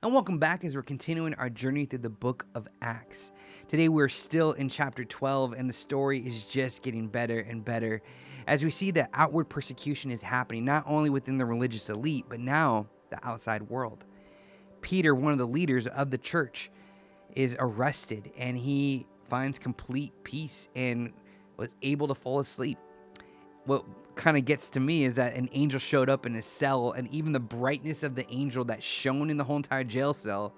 And welcome back as we're continuing our journey through the book of Acts. Today we're still in chapter 12 and the story is just getting better and better as we see that outward persecution is happening not only within the religious elite but now the outside world. Peter, one of the leaders of the church, is arrested and he finds complete peace and was able to fall asleep. What kind of gets to me is that an angel showed up in his cell, and even the brightness of the angel that shone in the whole entire jail cell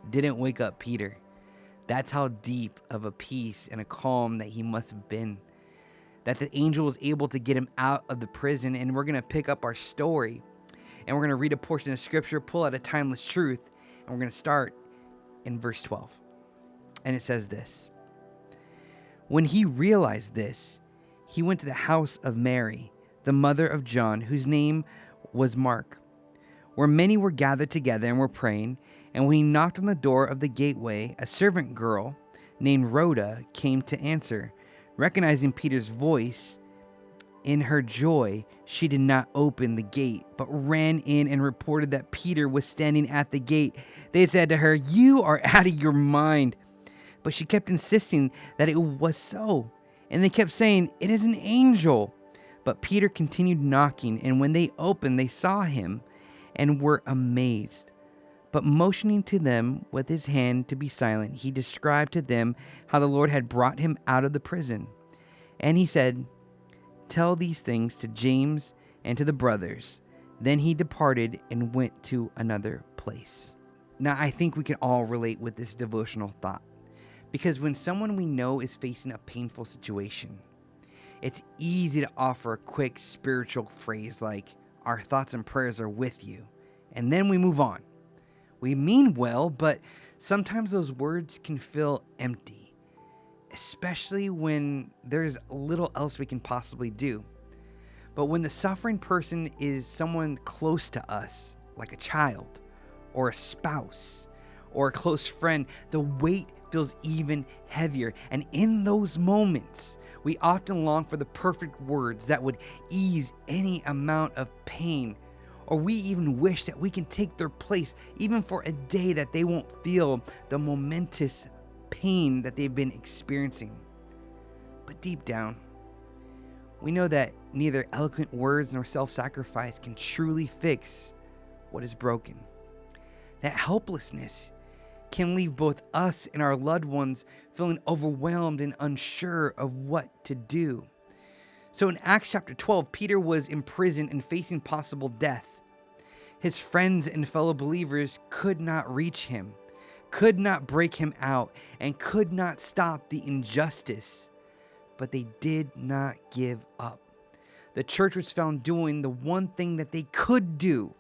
didn't wake up Peter. That's how deep of a peace and a calm that he must have been. That the angel was able to get him out of the prison, and we're going to pick up our story, and we're going to read a portion of scripture, pull out a timeless truth, and we're going to start in verse 12. And it says this: When he realized this, he went to the house of Mary, the mother of John, whose name was Mark, where many were gathered together and were praying. And when he knocked on the door of the gateway, a servant girl named Rhoda came to answer. Recognizing Peter's voice, in her joy, she did not open the gate, but ran in and reported that Peter was standing at the gate. They said to her, "You are out of your mind." But she kept insisting that it was so. And they kept saying, "It is an angel." But Peter continued knocking, and when they opened, they saw him and were amazed. But motioning to them with his hand to be silent, he described to them how the Lord had brought him out of the prison. And he said, "Tell these things to James and to the brothers." Then he departed and went to another place. Now, I think we can all relate with this devotional thought. Because when someone we know is facing a painful situation, it's easy to offer a quick spiritual phrase like, "Our thoughts and prayers are with you," and then we move on. We mean well, but sometimes those words can feel empty, especially when there's little else we can possibly do. But when the suffering person is someone close to us, like a child, or a spouse, or a close friend, the weight feels even heavier. And in those moments, we often long for the perfect words that would ease any amount of pain. Or we even wish that we can take their place, even for a day, that they won't feel the momentous pain that they've been experiencing. But deep down, we know that neither eloquent words nor self-sacrifice can truly fix what is broken. That helplessness can leave both us and our loved ones feeling overwhelmed and unsure of what to do. So in Acts chapter 12, Peter was imprisoned and facing possible death. His friends and fellow believers could not reach him, could not break him out, and could not stop the injustice. But they did not give up. The church was found doing the one thing that they could do.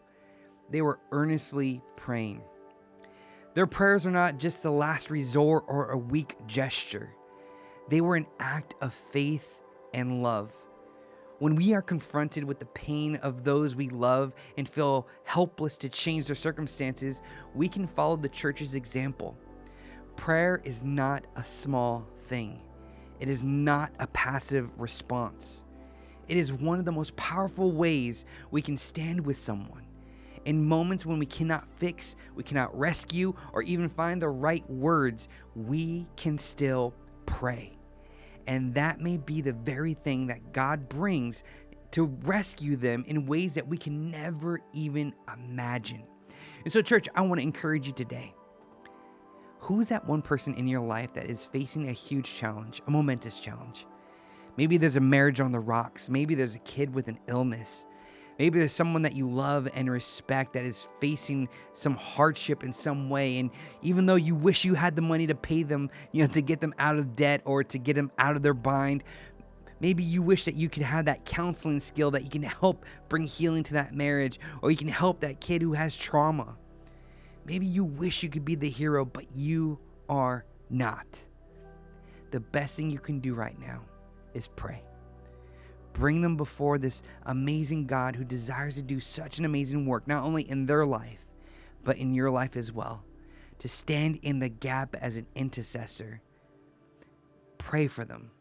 They were earnestly praying. Their prayers were not just a last resort or a weak gesture. They were an act of faith and love. When we are confronted with the pain of those we love and feel helpless to change their circumstances, we can follow the church's example. Prayer is not a small thing. It is not a passive response. It is one of the most powerful ways we can stand with someone. In moments when we cannot fix, we cannot rescue, or even find the right words, we can still pray. And that may be the very thing that God brings to rescue them in ways that we can never even imagine. And so, church, I want to encourage you today. Who's that one person in your life that is facing a huge challenge, a momentous challenge? Maybe there's a marriage on the rocks. Maybe there's a kid with an illness. Maybe there's someone that you love and respect that is facing some hardship in some way. And even though you wish you had the money to pay them, to get them out of debt or to get them out of their bind, maybe you wish that you could have that counseling skill that you can help bring healing to that marriage, or you can help that kid who has trauma. Maybe you wish you could be the hero, but you are not. The best thing you can do right now is pray. Bring them before this amazing God who desires to do such an amazing work, not only in their life, but in your life as well. To stand in the gap as an intercessor. Pray for them.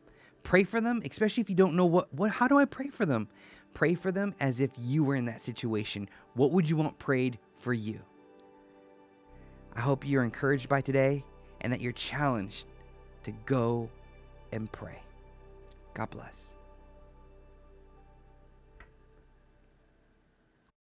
Pray for them, especially if you don't know how do I pray for them? Pray for them as if you were in that situation. What would you want prayed for you? I hope you're encouraged by today and that you're challenged to go and pray. God bless.